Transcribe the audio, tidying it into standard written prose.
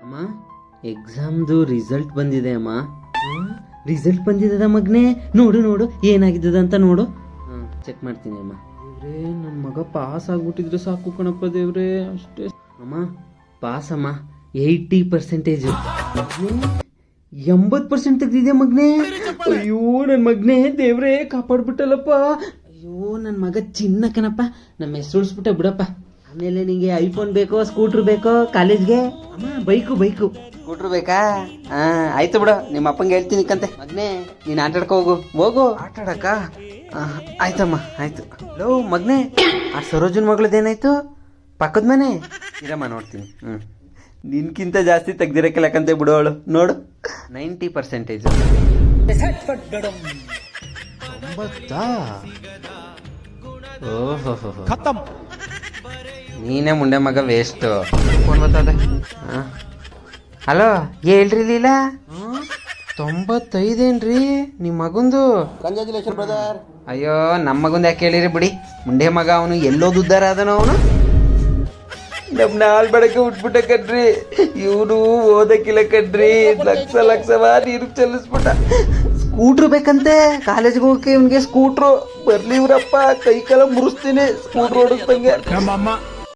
ಅಮ್ಮ ಎಕ್ಸಾಮ್ದು ರಿಸಲ್ಟ್ ಬಂದಿದೆ ಅಮ್ಮ. ರಿಸಲ್ಟ್ ಬಂದಿದೆ ಮಗನೇ, ನೋಡು ನೋಡು ಏನಾಗಿದ್ದದ ಅಂತ ನೋಡು. ಚೆಕ್ ಮಾಡ್ತೀನಿ ಅಮ್ಮ. ದೇವ್ರೇ, ನನ್ನ ಮಗ ಪಾಸ್ ಆಗ್ಬಿಟ್ಟಿದ್ರೆ ಸಾಕು ಕಣಪ್ಪ ದೇವ್ರೇ, ಅಷ್ಟೇ. ಅಮ್ಮ ಪಾಸ್ ಅಮ್ಮ, 80%. 80% ತೆಗ್ದಿದೆ ಮಗನೇ. ಅಯ್ಯೋ ನನ್ನ ಮಗನೇ, ದೇವ್ರೇ ಕಾಪಾಡ್ಬಿಟ್ಟಲ್ಲಪ್ಪ. ಅಯ್ಯೋ ನನ್ನ ಮಗ ಚಿನ್ನ ಕಣಪ್ಪ, ನಮ್ಮ ಹೆಸರು ಉಳಿಸ್ಬಿಟ್ಟ ಬಿಡಪ್ಪ. ಆಮೇಲೆ ನಿಂಗೆ ಐಫೋನ್ ಬೇಕೋ ಸ್ಕೂಟ್ರ್ ಬೇಕೋ ಕಾಲೇಜ್ಗೆ? ಅಮ್ಮ ಬೈಕು ಸ್ಕೂಟ್ರ್ ಬೇಕಾ? ಆಯ್ತು ಬಿಡು, ನಿಮ್ಮ ಅಪ್ಪಂಗೆ ಹೇಳ್ತೀನಿ ಕಂತೆ. ಮಗನೇ ನೀನು ಆಟಾಡ್ಕೊ ಹೋಗು ಆಟಾಡಕ್ಕ. ಆಯ್ತಮ್ಮ ಆಯ್ತು. ಲೋ ಮಗನೇ, ಆ ಸರೋಜನ್ ಮಗಳದೇನಾಯ್ತು? ಪಕ್ಕದ ಮನೆ ಇರಮ್ಮ, ನೋಡ್ತೀನಿ. ನಿನ್ಕಿಂತ ಜಾಸ್ತಿ ತೆಗ್ದಿರಕ್ಕಿಲ್ಲಕಂತೆ ಬಿಡೋಳು. ನೋಡು 90%. 90? ಓಹೋ ಖತಮ್. ನೀನೇ ಮುಂಡೆ ಮಗ ವೇಸ್ಟ್. ಫೋನ್ ಬರ್ತದೆ. ಹಲೋ ಹೇಳ್ರಿ ಲೀಲಾ. 95 ಏನ್ರಿ ನಿಮ್ಮ ಮಗಂದು? Congratulation brother. ಅಯ್ಯೋ ನಮ್ಮ ಮಗಂದು ಯಾಕೆ ಹೇಳಿರಿ ಬಿಡಿ, ಮುಂಡೆ ಮಗ ಅವನು. ಎಲ್ಲೋದು ಉದ್ದಾರ ಅದನ ಅವನು. ನಮ್ ನಾಲ್ ಬೆಳಗ್ಗೆ ಉಟ್ಬಿಟ್ಟ ಕಡ್ರಿ, ಇವನು ಓದಕ್ಕಿಲ್ಲ ಕಡ್ರಿ. ಲಕ್ಷವಾದ ನೀರು ಚೆಲ್ಲಿಸ್ಬಿಟ್ಟ. ಸ್ಕೂಟ್ರು ಬೇಕಂತೆ ಕಾಲೇಜ್ಗೆ ಹೋಗಕ್ಕೆ. ಇವನ್ಗೆ ಸ್ಕೂಟ್ರು ಬರ್ಲಿ ಇವ್ರಪ್ಪ, ಕೈ ಕಾಲ ಮುರಿಸ್ತೀನಿ ಸ್ಕೂಟ್ರ್ ಓಡಿಸ್ತಂಗೆ.